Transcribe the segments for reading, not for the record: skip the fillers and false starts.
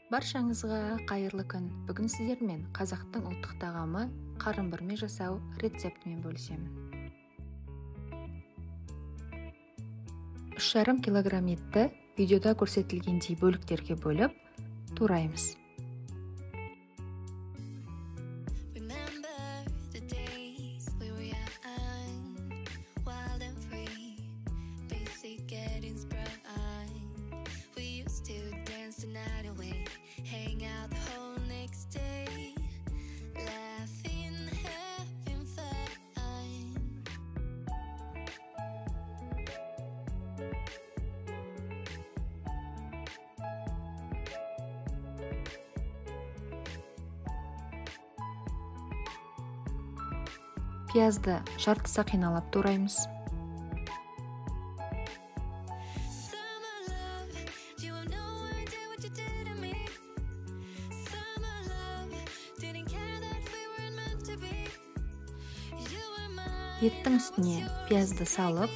Баршаңызға қайырлы күн. Бүгін сіздермен қазақтың ұлттық тағамы қарын бүрме жасау рецептімен бөлісемін. 3,5 килограмм етті видеода көрсетілгендей бөліктерге бөліп тураймыз. Пиязды жартысы қиналап тураймыз. Еттің үстіне пиязды салып,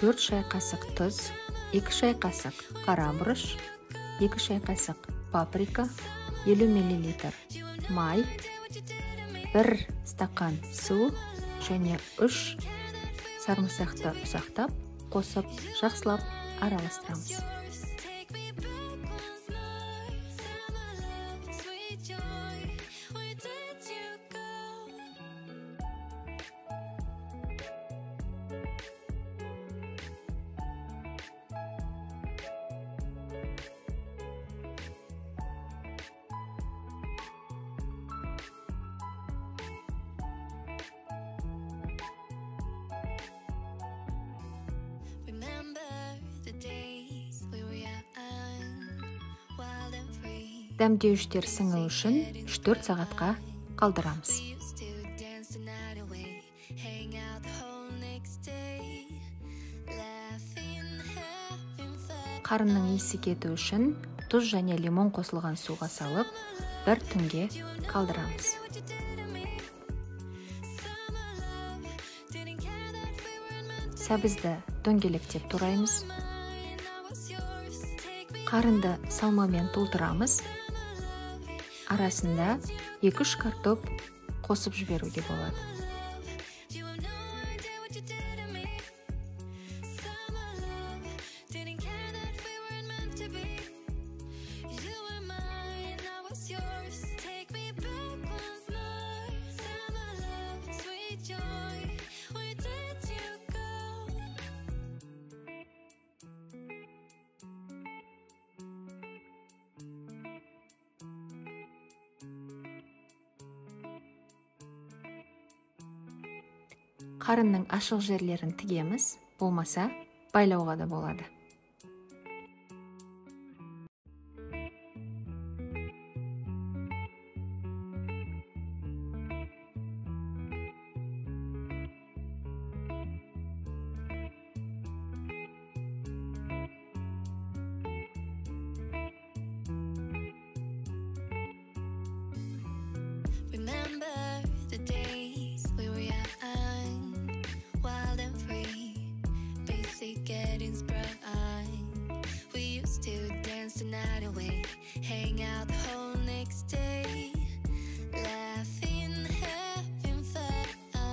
4 шай қасық тұз, 2 шай қасық қара бұрыш, 2 шай қасық паприка, 50 мл май, 1 стакан су және 3 сарымсақты ұсақтап, қосып, жақсылап араластырамыз. Дәмдеуіштер сіңу үшін 3-4 сағатқа қалдырамыз. Қарынның иісі кету үшін тұз және лимон қосылған суға салып, 1 түнге қалдырамыз. Сәбізді дөңгелектеп тураймыз. Қарынды салмамен толтырамыз. Арасында 2-3 картоп қосып жіберуге болады. Қарынның ашық жерлерін тігеміз, болмаса байлауға да болады.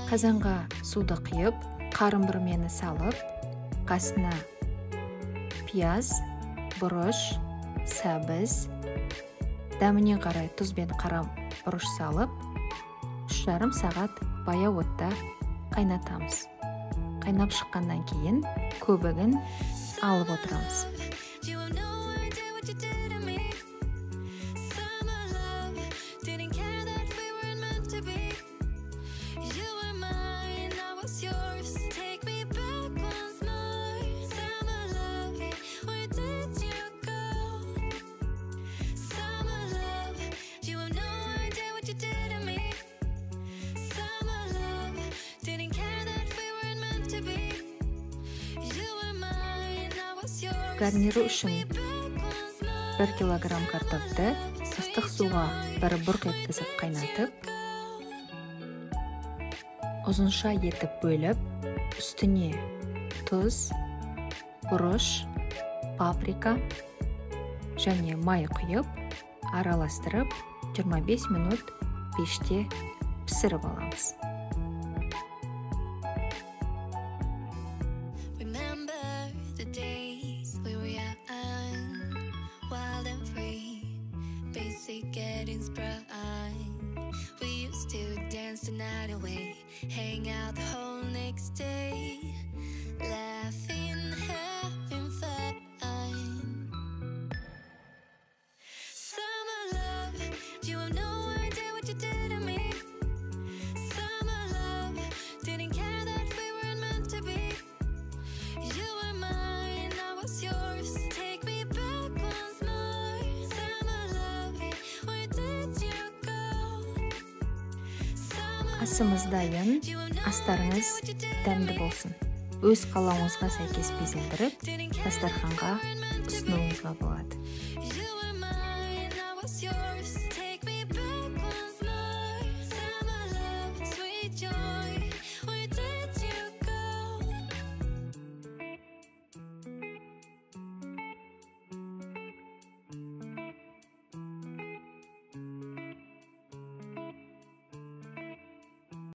Қазанға суды қиып, қарын бүрмені салып, қасына пияз, бұрыш, сәбіз, дәміне қарай тұз бен қара бұрыш салып, 3,5 сағат баяу отта қайнатамыз. Қайнап шыққаннан кейін көбігін алып отырамыз. Гарниру үшін 1 килограмм картопты ыстық суға бір бұрқ еткізіп қайнатып, ұзынша етіп бөліп, үстіне тұз, бұрыш, паприка және май құйып, араластырып 25 минут пеште пісіріп аламыз. Асымыз дайын, астарыңыз дәмді болсын. Өз қалауыңызға сәйкес безендіріп, дастарханға ұсынуыңызға болады. Take me back once more. Summer love, sweet joy.